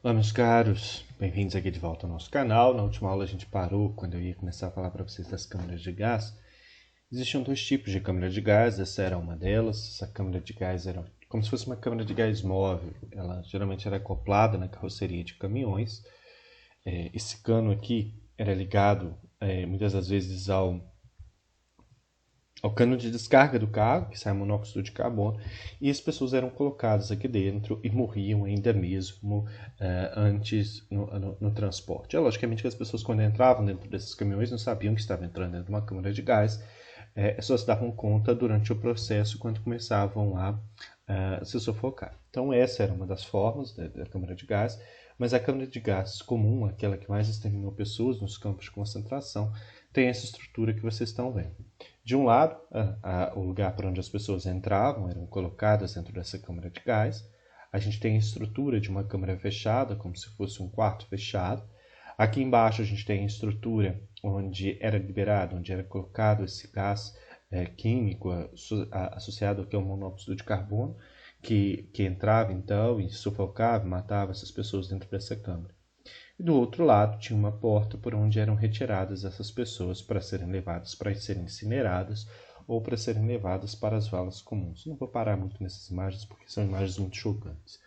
Olá, meus caros, bem-vindos aqui de volta ao nosso canal. Na última aula a gente parou quando eu ia começar a falar para vocês das câmeras de gás. Existiam dois tipos de câmera de gás, essa era uma delas. Essa câmera de gás era como se fosse uma câmera de gás móvel. Ela geralmente era acoplada na carroceria de caminhões. Esse cano aqui era ligado muitas das vezes ao cano de descarga do carro, que sai monóxido de carbono, e as pessoas eram colocadas aqui dentro e morriam ainda mesmo antes no transporte. É logicamente que as pessoas, quando entravam dentro desses caminhões, não sabiam que estavam entrando dentro de uma câmara de gás, só se davam conta durante o processo, quando começavam a se sufocar. Então essa era uma das formas da câmara de gás, mas a câmara de gás comum, aquela que mais exterminou pessoas nos campos de concentração, tem essa estrutura que vocês estão vendo. De um lado, o lugar para onde as pessoas entravam eram colocadas dentro dessa câmara de gás. A gente tem a estrutura de uma câmara fechada, como se fosse um quarto fechado. Aqui embaixo a gente tem a estrutura onde era liberado, onde era colocado esse gás químico associado ao monóxido de carbono, que entrava então e sufocava, matava essas pessoas dentro dessa câmara. E do outro lado tinha uma porta por onde eram retiradas essas pessoas para serem levadas para serem incineradas ou para serem levadas para as valas comuns. Não vou parar muito nessas imagens porque são imagens muito chocantes.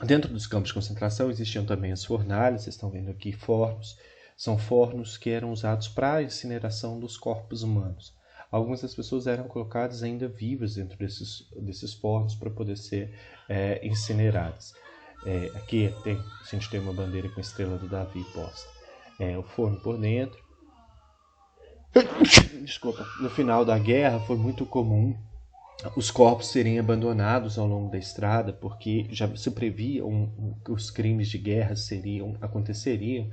Dentro dos campos de concentração existiam também as fornalhas, vocês estão vendo aqui fornos. São fornos que eram usados para a incineração dos corpos humanos. Algumas das pessoas eram colocadas ainda vivas dentro desses fornos para poder ser incineradas. Aqui a gente tem uma bandeira com a estrela do Davi posta. O forno por dentro. Desculpa. No final da guerra foi muito comum os corpos serem abandonados ao longo da estrada, porque já se previa que os crimes de guerra aconteceriam.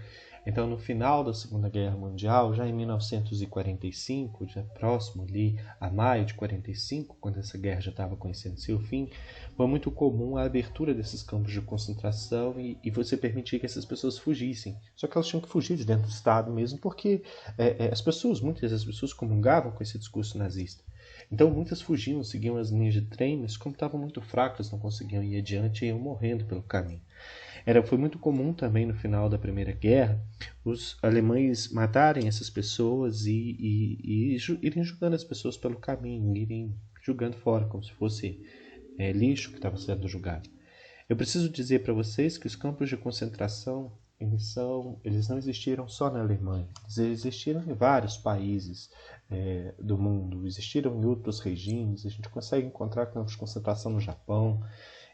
Então, no final da Segunda Guerra Mundial, já em 1945, já próximo ali a maio de 45, quando essa guerra já estava conhecendo seu fim, foi muito comum a abertura desses campos de concentração e você permitir que essas pessoas fugissem. Só que elas tinham que fugir de dentro do Estado mesmo, porque muitas das pessoas comungavam com esse discurso nazista. Então muitas fugiam, seguiam as linhas de trem, mas como estavam muito fracas, não conseguiam ir adiante e iam morrendo pelo caminho. Foi muito comum também no final da Primeira Guerra os alemães matarem essas pessoas e irem jogando as pessoas pelo caminho, irem jogando fora, como se fosse lixo que estava sendo jogado. Eu preciso dizer para vocês que os campos de concentração eles não existiram só na Alemanha, eles existiram em vários países do mundo, existiram em outros regimes, a gente consegue encontrar campos de concentração no Japão,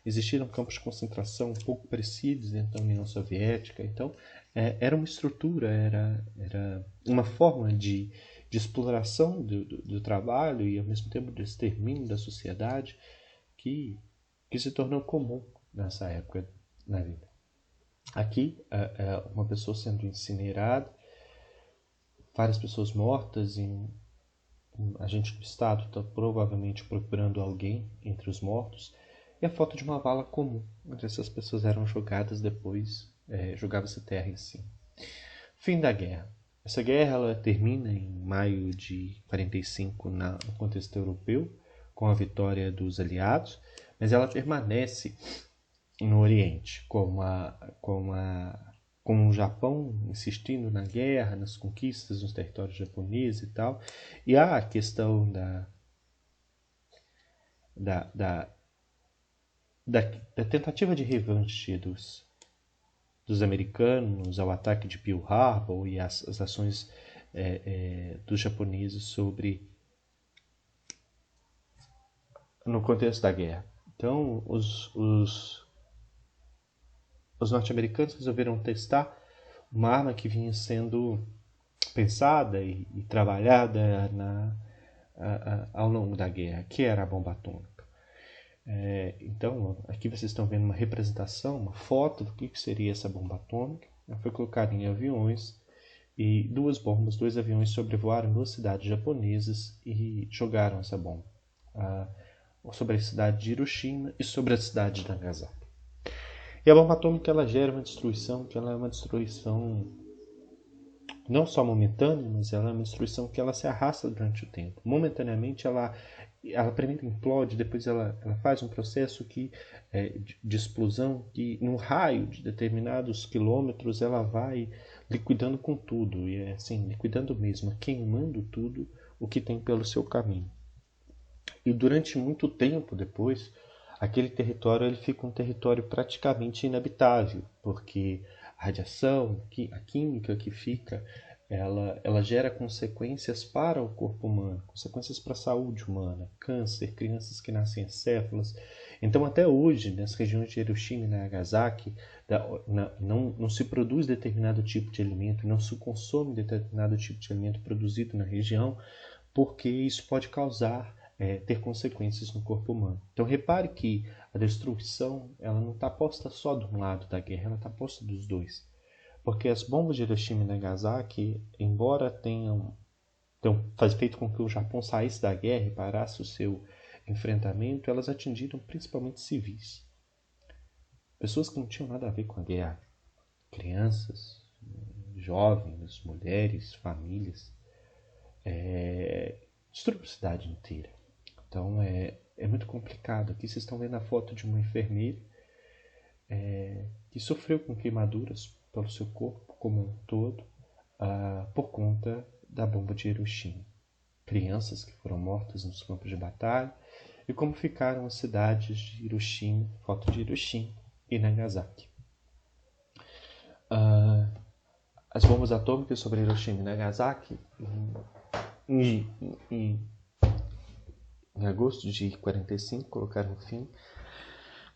existiram campos de concentração um pouco parecidos dentro da União Soviética. Então era uma estrutura, era uma forma de exploração do trabalho e ao mesmo tempo de extermínio da sociedade que se tornou comum nessa época na vida. Aqui, uma pessoa sendo incinerada, várias pessoas mortas, um agente do Estado está provavelmente procurando alguém entre os mortos, e a foto de uma vala comum, onde essas pessoas eram jogadas depois, jogava-se terra em cima. Fim da guerra. Essa guerra ela termina em maio de 45 no contexto europeu, com a vitória dos aliados, mas ela permanece no Oriente, com o Japão insistindo na guerra, nas conquistas nos territórios japoneses e tal. E há a questão da tentativa de revanche dos americanos ao ataque de Pearl Harbor e as ações dos japoneses no contexto da guerra. Então, os norte-americanos resolveram testar uma arma que vinha sendo pensada e trabalhada ao longo da guerra, que era a bomba atômica. Então, aqui vocês estão vendo uma representação, uma foto do que seria essa bomba atômica. Ela foi colocada em aviões e dois aviões sobrevoaram duas cidades japonesas e jogaram essa bomba sobre a cidade de Hiroshima e sobre a cidade de Nagasaki. E a bomba atômica ela gera uma destruição que ela é uma destruição não só momentânea, mas ela é uma destruição que ela se arrasta durante o tempo. Momentaneamente ela ela primeiro implode, depois ela faz um processo de explosão que, num raio de determinados quilômetros, ela vai liquidando com tudo, e é assim, liquidando mesmo, queimando tudo o que tem pelo seu caminho. E durante muito tempo depois, aquele território ele fica um território praticamente inabitável, porque a radiação, a química que fica, ela gera consequências para o corpo humano, consequências para a saúde humana, câncer, crianças que nascem encéfalas. Então, até hoje, nas regiões de Hiroshima e Nagasaki, não se produz determinado tipo de alimento, não se consome determinado tipo de alimento produzido na região, porque isso pode ter consequências no corpo humano. Então repare que a destruição ela não está posta só de um lado da guerra, ela está posta dos dois. Porque as bombas de Hiroshima e Nagasaki, embora tenham feito com que o Japão saísse da guerra e parasse o seu enfrentamento, elas atingiram principalmente civis. Pessoas que não tinham nada a ver com a guerra. Crianças, jovens, mulheres, famílias. Destruiu a cidade inteira. Então é muito complicado. Aqui vocês estão vendo a foto de uma enfermeira que sofreu com queimaduras pelo seu corpo como um todo por conta da bomba de Hiroshima. Crianças que foram mortas nos campos de batalha e como ficaram as cidades de Hiroshima, foto de Hiroshima e Nagasaki. As bombas atômicas sobre Hiroshima e Nagasaki em agosto de 1945 colocaram fim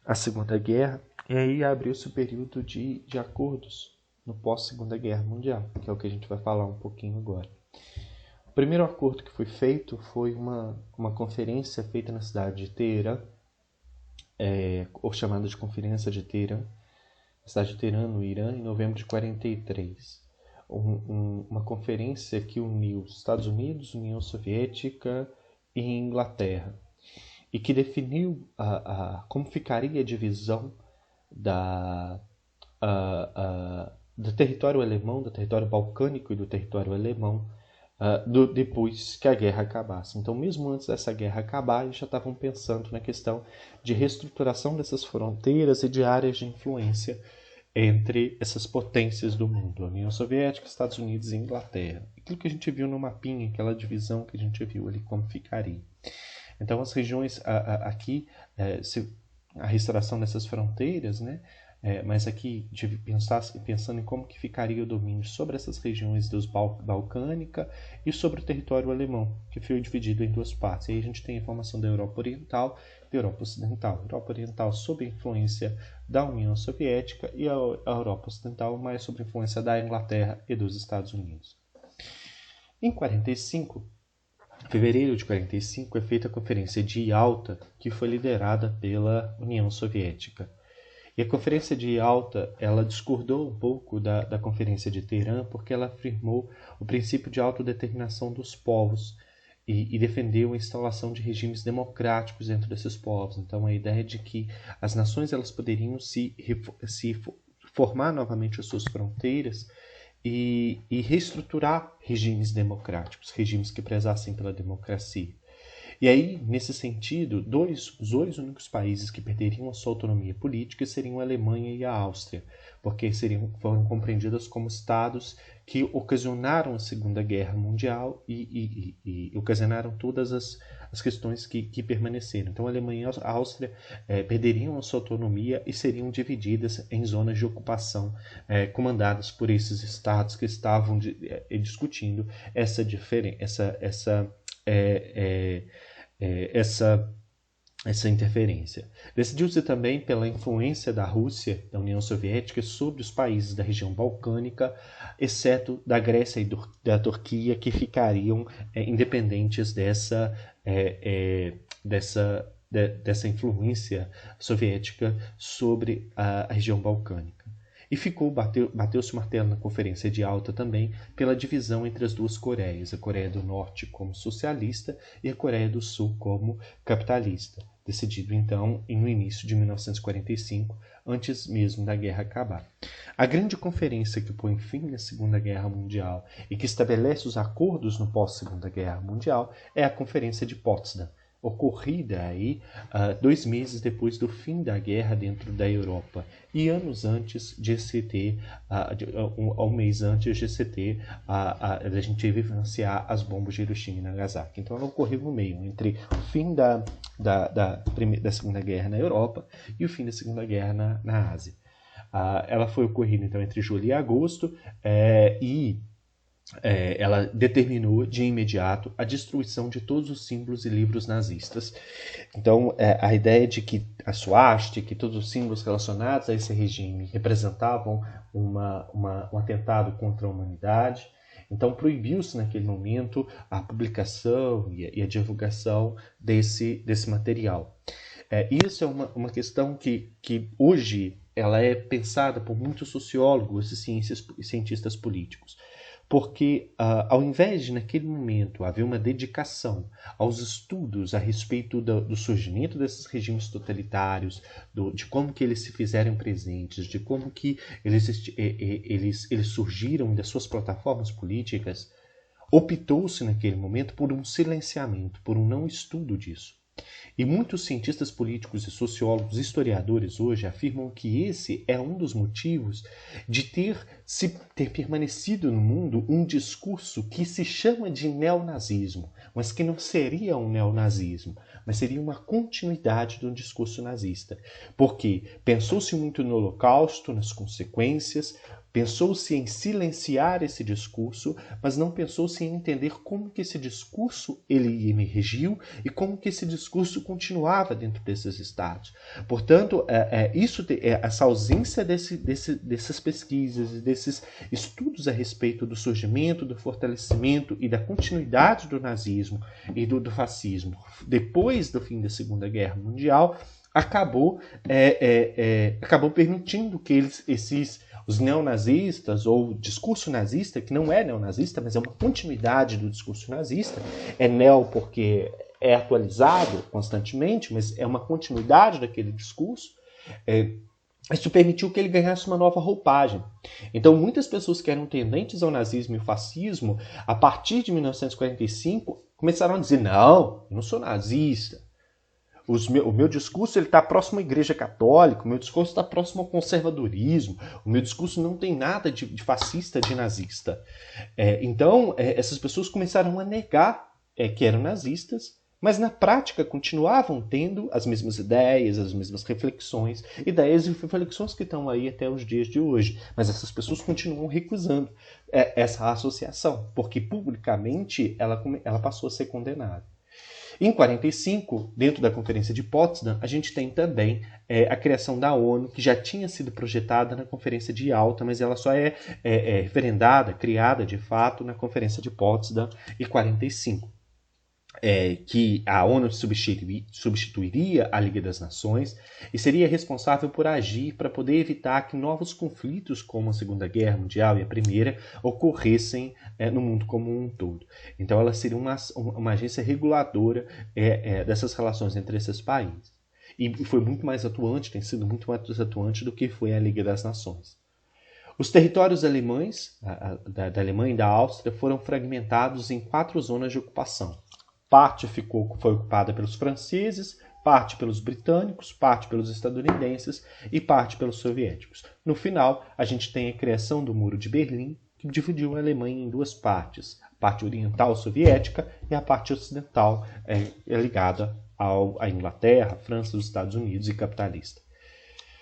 à Segunda Guerra e aí abriu-se o período de acordos no pós-Segunda Guerra Mundial, que é o que a gente vai falar um pouquinho agora. O primeiro acordo que foi feito foi uma conferência feita na cidade de Teherã, ou chamada de Conferência de Teherã, na cidade de Teherã, no Irã, em novembro de 1943. Uma conferência que uniu os Estados Unidos, União Soviética e Inglaterra, e que definiu como ficaria a divisão do território alemão, do território balcânico e do território alemão, depois que a guerra acabasse. Então, mesmo antes dessa guerra acabar, eles já estavam pensando na questão de reestruturação dessas fronteiras e de áreas de influência entre essas potências do mundo, a União Soviética, Estados Unidos e Inglaterra. Aquilo que a gente viu no mapinha, aquela divisão que a gente viu ali, como ficaria. Então, as regiões aqui, a restauração dessas fronteiras, né? Mas aqui, pensando em como que ficaria o domínio sobre essas regiões balcânica e sobre o território alemão, que foi dividido em duas partes. E aí a gente tem a formação da Europa Oriental e da Europa Ocidental. A Europa Oriental sob a influência da União Soviética e a Europa Ocidental mais sob a influência da Inglaterra e dos Estados Unidos. Em 1945, fevereiro de 1945, é feita a Conferência de Yalta, que foi liderada pela União Soviética. E a Conferência de Yalta, ela discordou um pouco da Conferência de Teherã, porque ela afirmou o princípio de autodeterminação dos povos e defendeu a instalação de regimes democráticos dentro desses povos. Então, a ideia de que as nações elas poderiam se formar novamente as suas fronteiras e reestruturar regimes democráticos, regimes que prezassem pela democracia. E aí, nesse sentido, os dois únicos países que perderiam a sua autonomia política seriam a Alemanha e a Áustria, porque foram compreendidas como estados que ocasionaram a Segunda Guerra Mundial e ocasionaram todas as questões que permaneceram. Então, a Alemanha e a Áustria perderiam a sua autonomia e seriam divididas em zonas de ocupação comandadas por esses estados que estavam discutindo essa diferença, essa interferência. Decidiu-se também pela influência da Rússia, da União Soviética, sobre os países da região balcânica, exceto da Grécia e da Turquia, que ficariam independentes dessa influência soviética sobre a região balcânica. E bateu-se o martelo na Conferência de Yalta também pela divisão entre as duas Coreias, a Coreia do Norte como socialista e a Coreia do Sul como capitalista, decidido então no início de 1945, antes mesmo da guerra acabar. A grande conferência que põe fim na Segunda Guerra Mundial e que estabelece os acordos no pós-Segunda Guerra Mundial é a Conferência de Potsdam, ocorrida aí 2 meses depois do fim da guerra dentro da Europa e anos antes de se ter, um mês antes de se ter, a gente vivenciar as bombas de Hiroshima e Nagasaki. Então ela ocorreu no meio, entre o fim da Segunda Guerra na Europa e o fim da Segunda Guerra na Ásia. Ela foi ocorrida então entre julho e agosto e ela determinou de imediato a destruição de todos os símbolos e livros nazistas. Então, a ideia de que a suástica, que todos os símbolos relacionados a esse regime representavam um atentado contra a humanidade. Então, proibiu-se naquele momento a publicação e a divulgação desse material. Isso é uma questão que hoje ela é pensada por muitos sociólogos e cientistas políticos. Porque, ao invés de, naquele momento, haver uma dedicação aos estudos a respeito do surgimento desses regimes totalitários, de como que eles se fizeram presentes, de como que eles surgiram das suas plataformas políticas, optou-se, naquele momento, por um silenciamento, por um não estudo disso. E muitos cientistas políticos e sociólogos, historiadores hoje afirmam que esse é um dos motivos de ter permanecido no mundo um discurso que se chama de neonazismo, mas que não seria um neonazismo, mas seria uma continuidade do discurso nazista. Porque pensou-se muito no Holocausto, nas consequências, pensou-se em silenciar esse discurso, mas não pensou-se em entender como que esse discurso ele emergiu e como que esse discurso continuava dentro desses estados. Portanto, essa ausência dessas pesquisas e desses estudos a respeito do surgimento, do fortalecimento e da continuidade do nazismo e do fascismo depois do fim da Segunda Guerra Mundial acabou permitindo que os neonazistas, ou o discurso nazista, que não é neonazista, mas é uma continuidade do discurso nazista, é neo porque é atualizado constantemente, mas é uma continuidade daquele discurso, isso permitiu que ele ganhasse uma nova roupagem. Então, muitas pessoas que eram tendentes ao nazismo e ao fascismo, a partir de 1945, começaram a dizer, não, eu não sou nazista. O meu discurso está próximo à Igreja Católica, o meu discurso está próximo ao conservadorismo, o meu discurso não tem nada de fascista, de nazista. Então, essas pessoas começaram a negar que eram nazistas, mas na prática continuavam tendo as mesmas ideias, as mesmas reflexões, ideias e reflexões que estão aí até os dias de hoje. Mas essas pessoas continuam recusando essa associação, porque publicamente ela passou a ser condenada. Em 1945, dentro da Conferência de Potsdam, a gente tem também a criação da ONU, que já tinha sido projetada na Conferência de Yalta, mas ela só é referendada, criada de fato, na Conferência de Potsdam em 1945. Que a ONU substituiria a Liga das Nações e seria responsável por agir para poder evitar que novos conflitos, como a Segunda Guerra Mundial e a Primeira, ocorressem no mundo como um todo. Então ela seria uma agência reguladora dessas relações entre esses países. E foi muito mais atuante, tem sido muito mais atuante do que foi a Liga das Nações. Os territórios alemães, da Alemanha e da Áustria, foram fragmentados em 4 zonas de ocupação. Parte foi ocupada pelos franceses, parte pelos britânicos, parte pelos estadunidenses e parte pelos soviéticos. No final, a gente tem a criação do Muro de Berlim, que dividiu a Alemanha em 2 partes. A parte oriental soviética e a parte ocidental ligada à Inglaterra, França, os Estados Unidos e capitalista.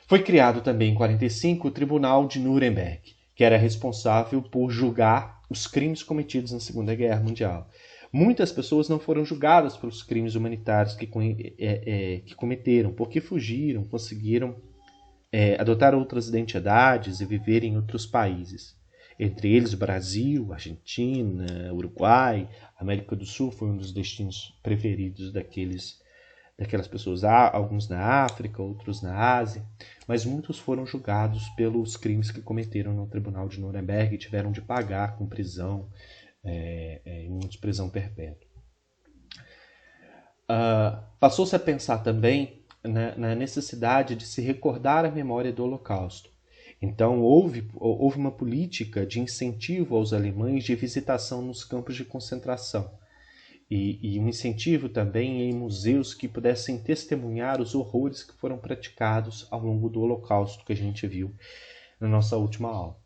Foi criado também em 1945 o Tribunal de Nuremberg, que era responsável por julgar os crimes cometidos na Segunda Guerra Mundial. Muitas pessoas não foram julgadas pelos crimes humanitários que cometeram, porque fugiram, conseguiram adotar outras identidades e viver em outros países. Entre eles, Brasil, Argentina, Uruguai, América do Sul foi um dos destinos preferidos daquelas pessoas. Há alguns na África, outros na Ásia, mas muitos foram julgados pelos crimes que cometeram no Tribunal de Nuremberg e tiveram de pagar com prisão, em muitos prisão perpétua. Passou-se a pensar também na necessidade de se recordar a memória do Holocausto. Então houve uma política de incentivo aos alemães de visitação nos campos de concentração. e um incentivo também em museus que pudessem testemunhar os horrores que foram praticados ao longo do Holocausto que a gente viu na nossa última aula.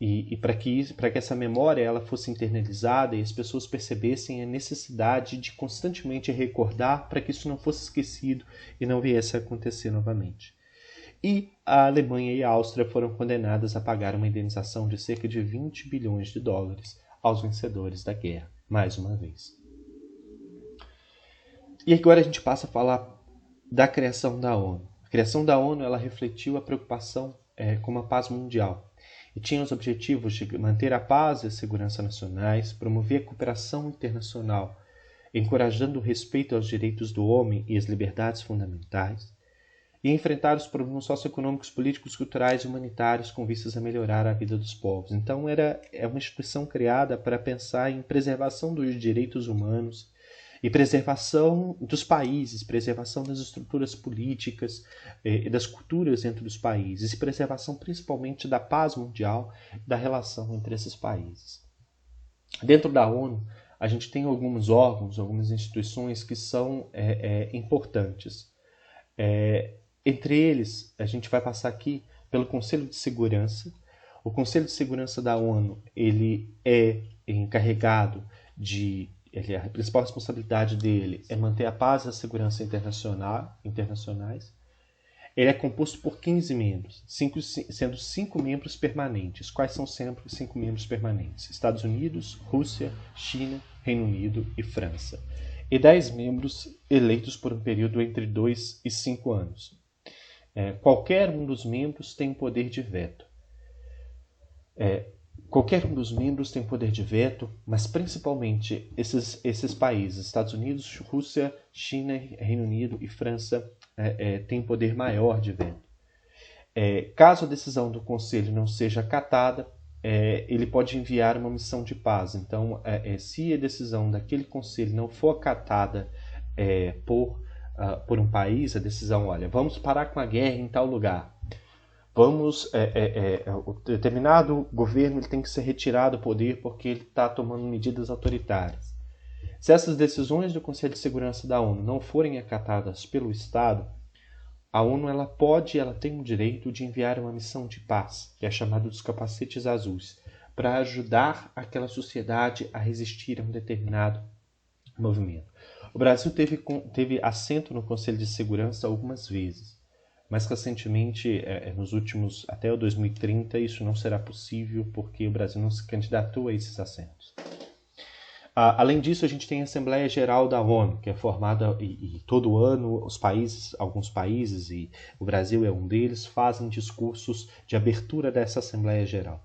E para que essa memória ela fosse internalizada e as pessoas percebessem a necessidade de constantemente recordar para que isso não fosse esquecido e não viesse a acontecer novamente. E a Alemanha e a Áustria foram condenadas a pagar uma indenização de cerca de 20 bilhões de dólares aos vencedores da guerra, mais uma vez. E agora a gente passa a falar da criação da ONU. A criação da ONU ela refletiu a preocupação com a paz mundial e tinha os objetivos de manter a paz e a segurança nacionais, promover a cooperação internacional, encorajando o respeito aos direitos do homem e às liberdades fundamentais, e enfrentar os problemas socioeconômicos, políticos, culturais e humanitários com vistas a melhorar a vida dos povos. Então é uma instituição criada para pensar em preservação dos direitos humanos e preservação dos países, preservação das estruturas políticas e das culturas entre os países, e preservação principalmente da paz mundial e da relação entre esses países. Dentro da ONU, a gente tem alguns órgãos, algumas instituições que são importantes. Entre eles, a gente vai passar aqui pelo Conselho de Segurança. O Conselho de Segurança da ONU ele é encarregado a principal responsabilidade dele é manter a paz e a segurança internacionais. Ele é composto por 15 membros, sendo 5 membros permanentes. Quais são sempre os 5 membros permanentes? Estados Unidos, Rússia, China, Reino Unido e França. E 10 membros eleitos por um período entre 2 e 5 anos. Qualquer um dos membros tem poder de veto. Qualquer um dos membros tem poder de veto, mas principalmente esses países, Estados Unidos, Rússia, China, Reino Unido e França, têm poder maior de veto. Caso a decisão do Conselho não seja acatada, ele pode enviar uma missão de paz. Então, se a decisão daquele Conselho não for acatada por um país, a decisão, olha, vamos parar com a guerra em tal lugar. O determinado governo ele tem que ser retirado do poder porque ele está tomando medidas autoritárias. Se essas decisões do Conselho de Segurança da ONU não forem acatadas pelo Estado, a ONU ela tem o direito de enviar uma missão de paz, que é chamada dos capacetes azuis, para ajudar aquela sociedade a resistir a um determinado movimento. O Brasil teve assento no Conselho de Segurança algumas vezes. Mas recentemente, nos últimos, até o 2030, isso não será possível porque o Brasil não se candidatou a esses assentos. Além disso, a gente tem a Assembleia Geral da ONU, que é formada e todo ano alguns países, e o Brasil é um deles, fazem discursos de abertura dessa Assembleia Geral,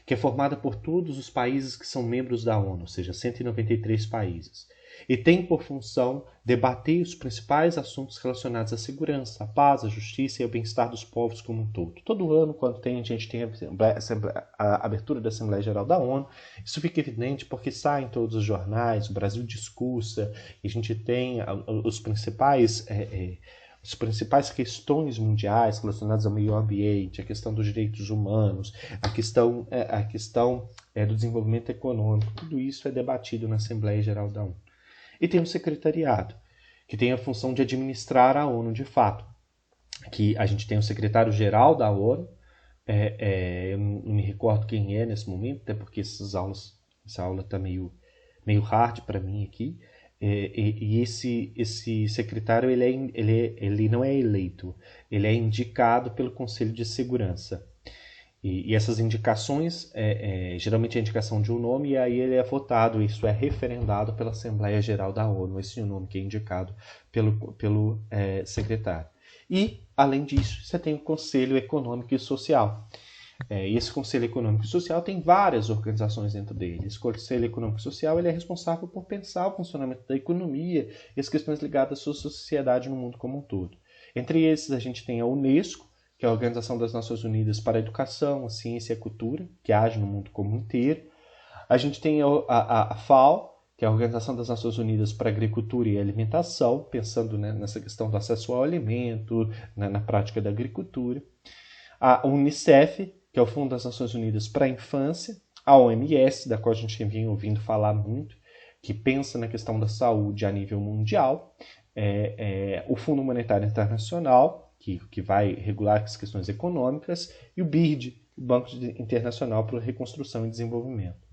que é formada por todos os países que são membros da ONU, ou seja, 193 países. E tem por função debater os principais assuntos relacionados à segurança, à paz, à justiça e ao bem-estar dos povos como um todo. Todo ano, quando a gente tem a abertura da Assembleia Geral da ONU, isso fica evidente porque sai em todos os jornais, o Brasil discursa, e a gente tem as principais questões mundiais relacionadas ao meio ambiente, a questão dos direitos humanos, a questão do desenvolvimento econômico, tudo isso é debatido na Assembleia Geral da ONU. E tem um secretariado, que tem a função de administrar a ONU de fato. Que a gente tem o secretário-geral da ONU, eu não me recordo quem é nesse momento, até porque essa aula está meio hard para mim aqui. E esse secretário ele não é eleito, ele é indicado pelo Conselho de Segurança. E essas indicações, geralmente é a indicação de um nome, e aí ele é votado, isso é referendado pela Assembleia Geral da ONU, esse é o nome que é indicado pelo secretário. E, além disso, você tem o Conselho Econômico e Social. E esse Conselho Econômico e Social tem várias organizações dentro dele. Esse Conselho Econômico e Social ele é responsável por pensar o funcionamento da economia e as questões ligadas à sua sociedade no mundo como um todo. Entre esses, a gente tem a Unesco, que é a Organização das Nações Unidas para a Educação, a Ciência e a Cultura, que age no mundo como inteiro. A gente tem a FAO, que é a Organização das Nações Unidas para a Agricultura e Alimentação, pensando nessa questão do acesso ao alimento, na prática da agricultura. A Unicef, que é o Fundo das Nações Unidas para a Infância. A OMS, da qual a gente vinha ouvindo falar muito, que pensa na questão da saúde a nível mundial, o Fundo Monetário Internacional, que vai regular as questões econômicas, e o BIRD, o Banco Internacional para a Reconstrução e Desenvolvimento.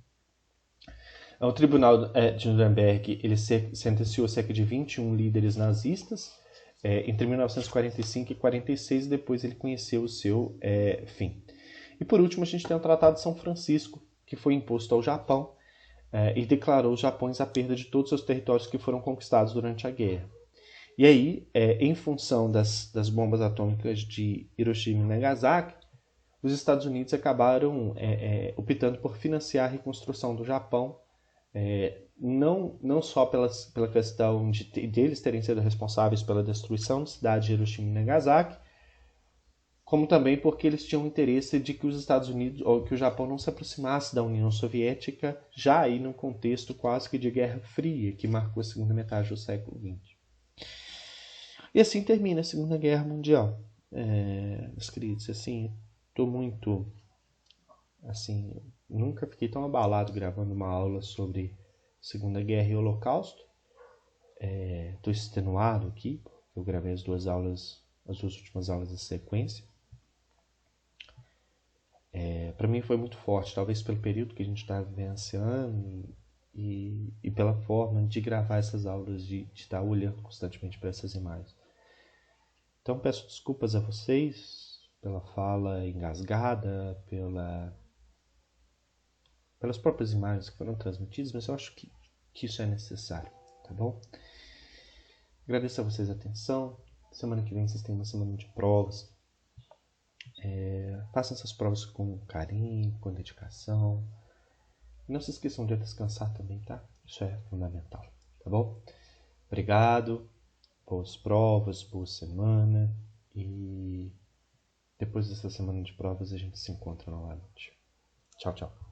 O Tribunal de Nuremberg ele sentenciou cerca de 21 líderes nazistas entre 1945 e 1946, e depois ele conheceu o seu fim. E por último, a gente tem o Tratado de São Francisco, que foi imposto ao Japão e declarou os Japões a perda de todos os seus territórios que foram conquistados durante a guerra. E aí, em função das bombas atômicas de Hiroshima e Nagasaki, os Estados Unidos acabaram optando por financiar a reconstrução do Japão, não só pela questão deles terem sido responsáveis pela destruição da cidade de Hiroshima e Nagasaki, como também porque eles tinham interesse de que os Estados Unidos ou que o Japão não se aproximasse da União Soviética, já aí num contexto quase que de Guerra Fria, que marcou a segunda metade do século XX. E assim termina a Segunda Guerra Mundial. Meus queridos, assim, estou muito... assim, nunca fiquei tão abalado gravando uma aula sobre Segunda Guerra e Holocausto. Estou extenuado aqui, eu gravei as duas últimas aulas da sequência. Para mim foi muito forte, talvez pelo período que a gente está vivenciando e pela forma de gravar essas aulas, de estar olhando constantemente para essas imagens. Então peço desculpas a vocês pela fala engasgada, pelas próprias imagens que foram transmitidas, mas eu acho que isso é necessário, tá bom? Agradeço a vocês a atenção. Semana que vem vocês têm uma semana de provas. Façam essas provas com carinho, com dedicação. E não se esqueçam de descansar também, tá? Isso é fundamental, tá bom? Obrigado, boas provas, boa semana. E depois dessa semana de provas a gente se encontra novamente. Tchau, tchau.